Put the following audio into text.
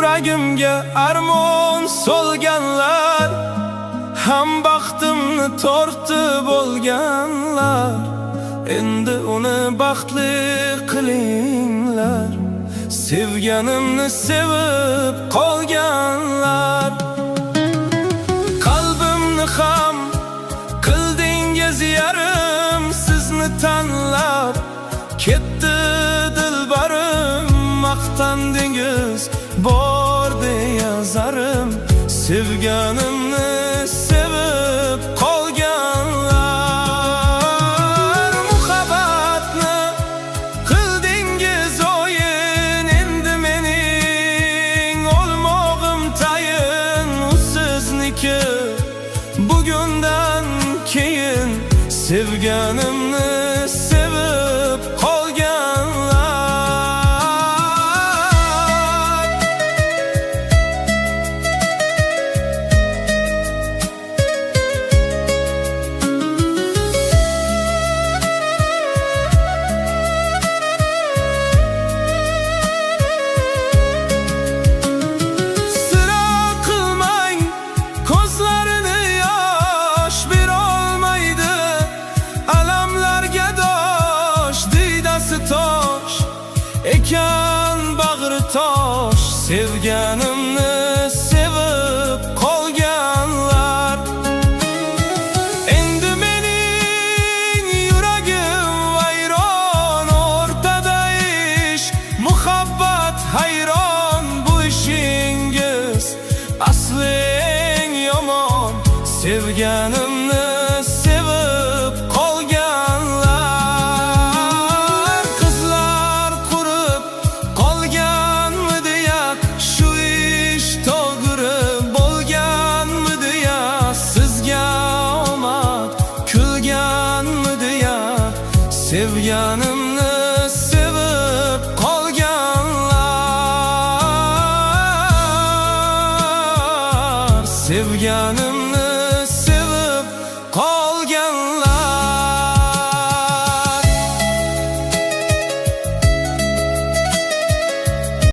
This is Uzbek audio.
Yuragimga armon solganlar, ham baxtimni tortib olganlar. Endi uni baxtli qilinglar, sevganimni sevib qolganlar. Qalbimni ham qildingiz yarim, sizni tanlab ketdi dilbarim. Maqtandingiz bor deya zarim, sevganimni sevib qolganlar. Muhabbatni qildingiz o'yin, endi mening o'lmog'im tayin. U sizniki bugundan keyin, sevganimni sevib qolganlar. Ekan bag'ri tosh, sevganimni sevib qolganlar. Endi mening yuragim vayron, o'rtada ishq, muhabbat hayron. Bu ishingiz asli eng yomon, sevganimni sevib qolganlar. Sevganimni sevib qolganlar, sevganimni sevib qolganlar.